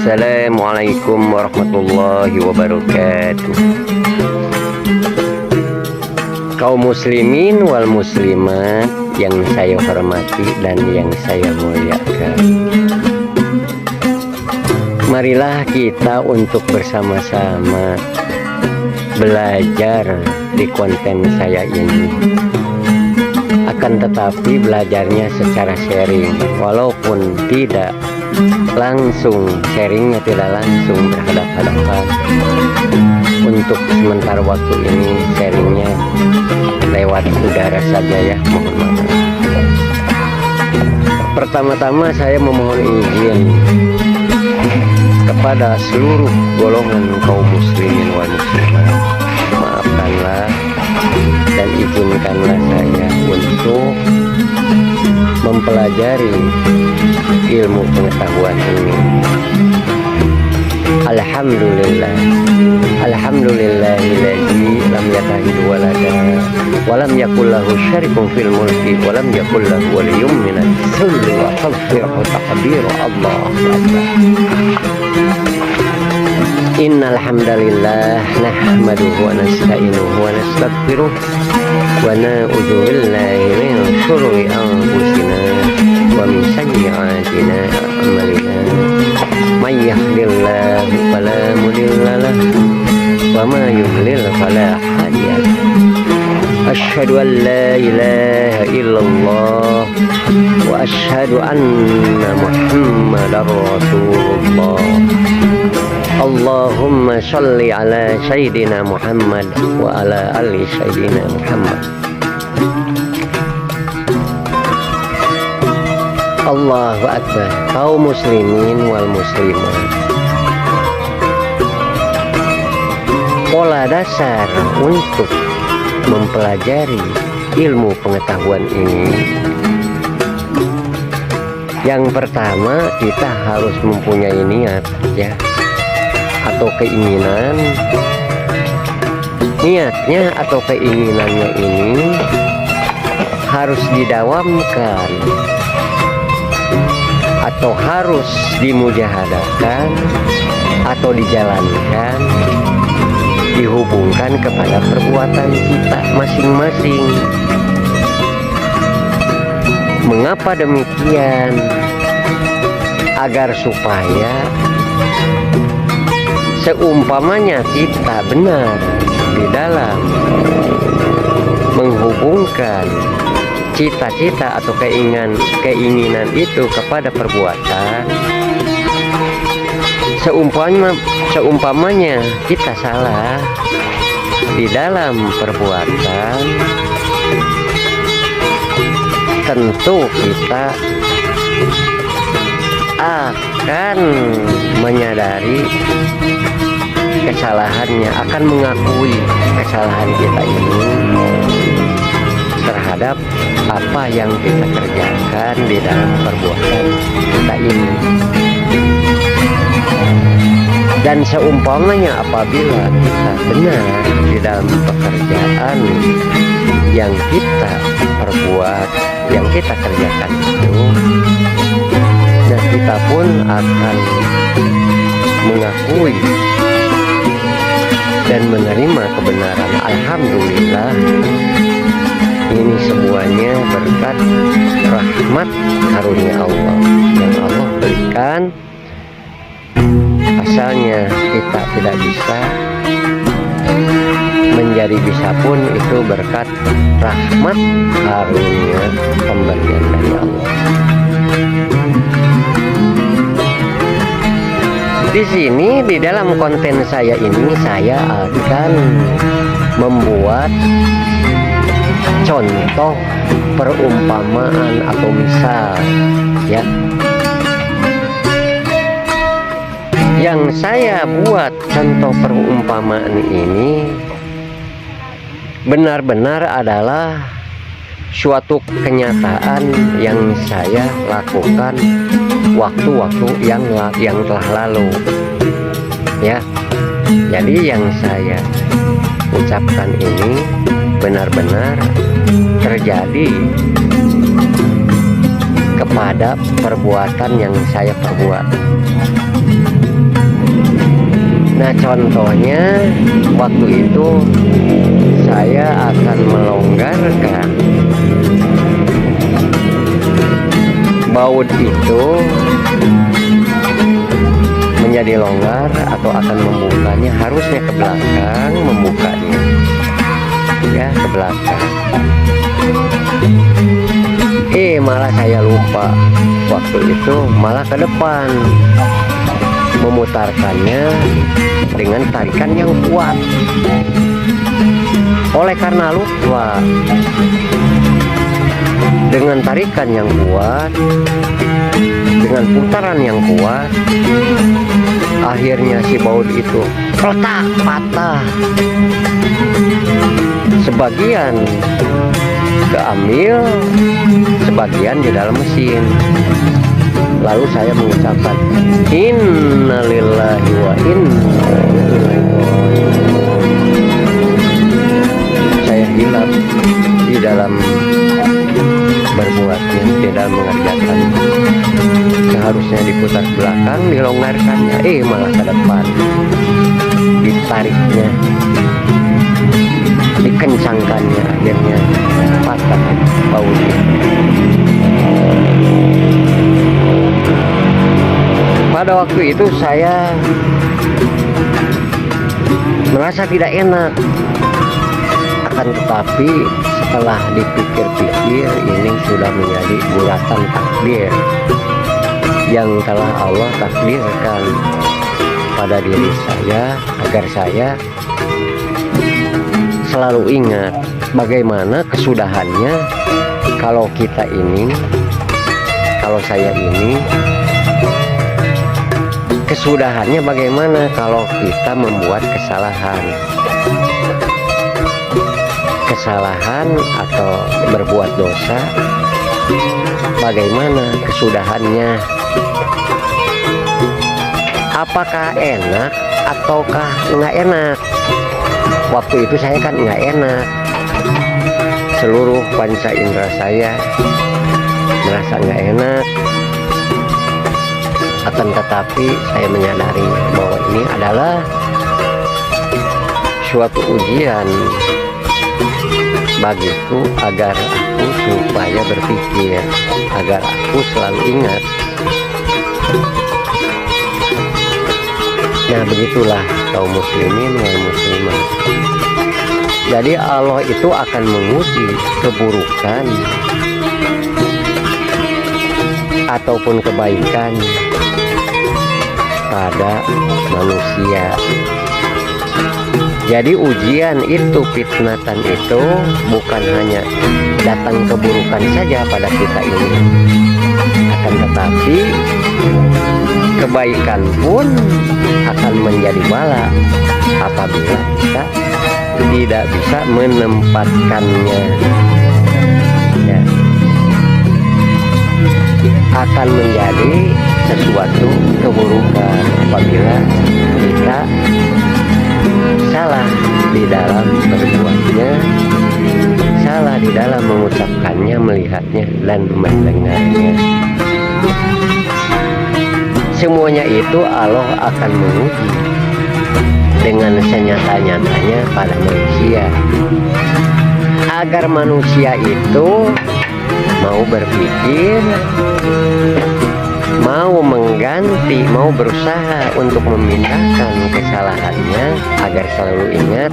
Assalamualaikum warahmatullahi wabarakatuh. Kaum muslimin wal muslimat yang saya hormati dan yang saya muliakan, marilah kita untuk bersama-sama belajar di konten saya ini. Akan tetapi belajarnya secara sharing, walaupun tidak langsung, sharingnya tidak langsung berhadapan-hadapan. Untuk sementara waktu ini sharingnya lewat udara saja ya, mohon maaf. Pertama-tama saya memohon izin kepada seluruh golongan kaum muslimin wal muslimat, maafkanlah dan izinkanlah saya untuk mempelajari ilmu pengetahuan ini. Alhamdulillah, alhamdulillahilladzi lam yattakhidh walada wa lam yakul lahu syarikun fil mulki wa lam yakul lahu waliyyun minadh dhulli wa kabbirhu takbira. Allahu akbar. Innal hamdalillah nahmaduhu wa nasta'inuhu wa nastaghfiruh wa na'udzu billahi min shururi anfusina wa min sayyi'ati a'malina. May yahdihillahu fala mudilla lahu wa may yudlil fala hadiya lahu. Asyhadu an la ilaha illallah wa asyhadu anna Muhammadar Rasulullah. Allahumma sholli ala sayyidina Muhammad wa ala ali sayyidina Muhammad. Allahu akbar. Kaum muslimin wal muslimat, pola dasar untuk mempelajari ilmu pengetahuan ini, yang pertama kita harus mempunyai niat ya, atau keinginan. Niatnya atau keinginannya ini harus didawamkan atau harus dimujahadakan atau dijalankan, dihubungkan kepada perbuatan kita masing-masing. Mengapa demikian? Agar supaya seumpamanya kita benar di dalam menghubungkan cita-cita atau keinginan itu kepada perbuatan, seumpamanya kita salah di dalam perbuatan, tentu kita akan menyadari kesalahannya, akan mengakui kesalahan kita ini terhadap apa yang kita kerjakan di dalam perbuatan kita ini. Dan seumpamanya apabila kita benar di dalam pekerjaan yang kita perbuat, yang kita kerjakan itu, nah kita pun akan mengakui dan menerima kebenaran. Alhamdulillah, ini semuanya berkat rahmat karunia Allah yang Allah berikan. Asalnya kita tidak bisa, menjadi bisa pun itu berkat rahmat karunia pemberian dari Allah. Di sini di dalam konten saya ini saya akan membuat contoh perumpamaan atau misal ya. Yang saya buat contoh perumpamaan ini benar-benar adalah suatu kenyataan yang saya lakukan waktu-waktu yang telah lalu ya. Jadi yang saya ucapkan ini benar-benar terjadi kepada perbuatan yang saya perbuat. Nah, contohnya waktu itu saya akan melonggarkan baut itu menjadi longgar atau akan membukanya, harusnya ke belakang membukanya, ya, ke belakang. Malah saya lupa waktu itu, malah ke depan memutarkannya dengan tarikan yang kuat. Oleh karena lupa dengan tarikan yang kuat, dengan putaran yang kuat, akhirnya si baut itu retak, patah. Sebagian keambil, sebagian di dalam mesin. Lalu saya mengucapkan innalillahi wa inna ilaihi raji'un. Saya hilaf di dalam berbuatnya, di dalam mengerjakan. Seharusnya diputar ke belakang, dilonggarkannya, malah ke depan, ditariknya, dikencangkannya, akhirnya patah bautnya. Pada waktu itu saya merasa tidak enak, akan tetapi setelah dipikir-pikir, ini sudah menjadi bulatan takdir yang telah Allah takdirkan pada diri saya, agar saya selalu ingat bagaimana kesudahannya kalau kita ini, kalau saya ini, kesudahannya bagaimana kalau kita membuat kesalahan atau berbuat dosa, bagaimana kesudahannya, apakah enak ataukah nggak enak. Waktu itu saya kan nggak enak, seluruh panca indera saya merasa nggak enak. Akan tetapi saya menyadari bahwa ini adalah suatu ujian bagiku, agar aku supaya berpikir, agar aku selalu ingat. Nah, begitulah kaum muslimin wal muslimat. Jadi Allah itu akan menguji keburukan ataupun kebaikan pada manusia. Jadi ujian itu, fitnatan itu bukan hanya datang keburukan saja pada kita ini, akan tetapi kebaikan pun akan menjadi bala apabila kita tidak bisa menempatkannya, ya. Akan menjadi sesuatu keburukan apabila kita salah di dalam berbuatnya, salah di dalam mengucapkannya, melihatnya, dan mendengarnya. Semuanya itu Allah akan menguji dengan senyata-nyatanya pada manusia, agar manusia itu mau berpikir, mau mengganti, mau berusaha untuk memindahkan kesalahannya, agar selalu ingat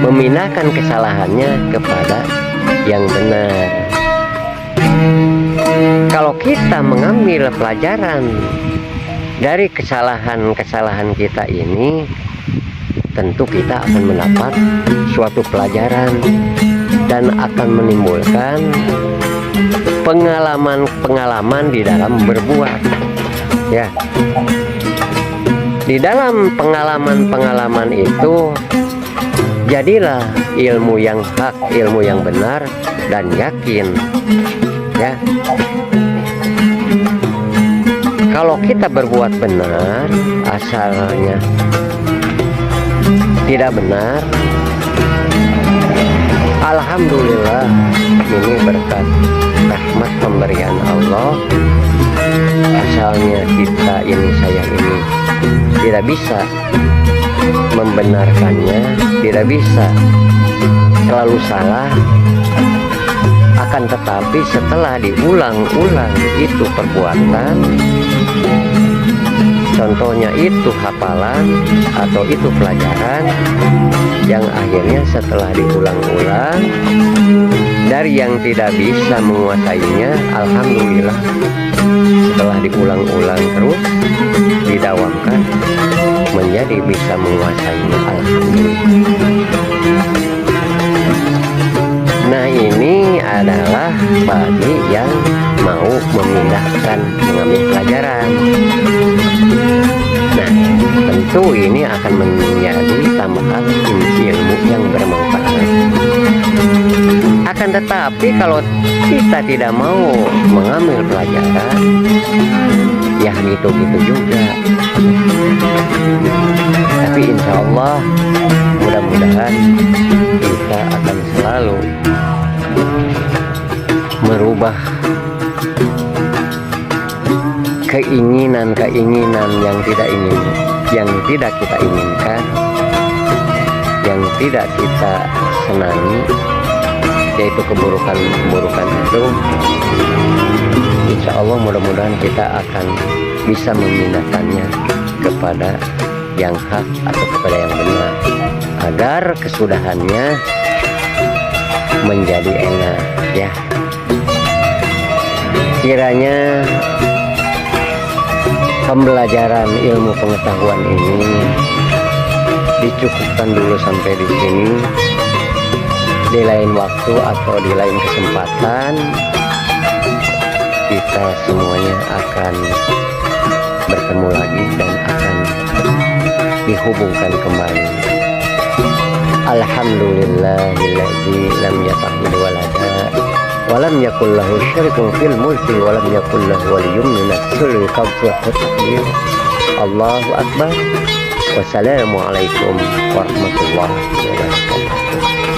memindahkan kesalahannya kepada yang benar. Kalau kita mengambil pelajaran dari kesalahan-kesalahan kita ini, tentu kita akan mendapat suatu pelajaran dan akan menimbulkan pengalaman-pengalaman di dalam berbuat, ya. Di dalam pengalaman-pengalaman itu jadilah ilmu yang hak, ilmu yang benar dan yakin, ya. Kalau kita berbuat benar, asalnya tidak benar, alhamdulillah, ini berkat rahmat pemberian Allah. Asalnya kita ini, saya ini tidak bisa membenarkannya, tidak bisa selalu salah. Akan tetapi setelah diulang-ulang itu perbuatan, contohnya itu hafalan atau itu pelajaran yang akhirnya setelah diulang-ulang dari yang tidak bisa menguasainya, alhamdulillah setelah diulang-ulang terus didawamkan menjadi bisa menguasainya, alhamdulillah. Nah, ini adalah bagi yang mau memindahkan mengambil pelajaran. Nah, tentu ini akan menjadi tambahan ilmu yang bermanfaat. Akan tetapi kalau kita tidak mau mengambil pelajaran, ya gitu-gitu juga. Tapi insya Allah mudah-mudahan kita akan selalu merubah keinginan-keinginan yang tidak kita inginkan, yang tidak kita senangi, yaitu keburukan-keburukan itu. Insya Allah mudah-mudahan kita akan bisa memindahkannya kepada yang hak atau kepada yang benar, agar kesudahannya menjadi enak, ya. Kiranya pembelajaran ilmu pengetahuan ini dicukupkan dulu sampai di sini. Di lain waktu atau di lain kesempatan kita semuanya akan bertemu lagi dan akan dihubungkan kembali. Alhamdulillahilladzi lam yattakhidh walada wa lam yakul lahu syarikun fil mulki wa lam yakul lahu waliyyun minadh dhulli taqdir. Allahu akbar. Wassalamualaikum warahmatullahi wabarakatuh.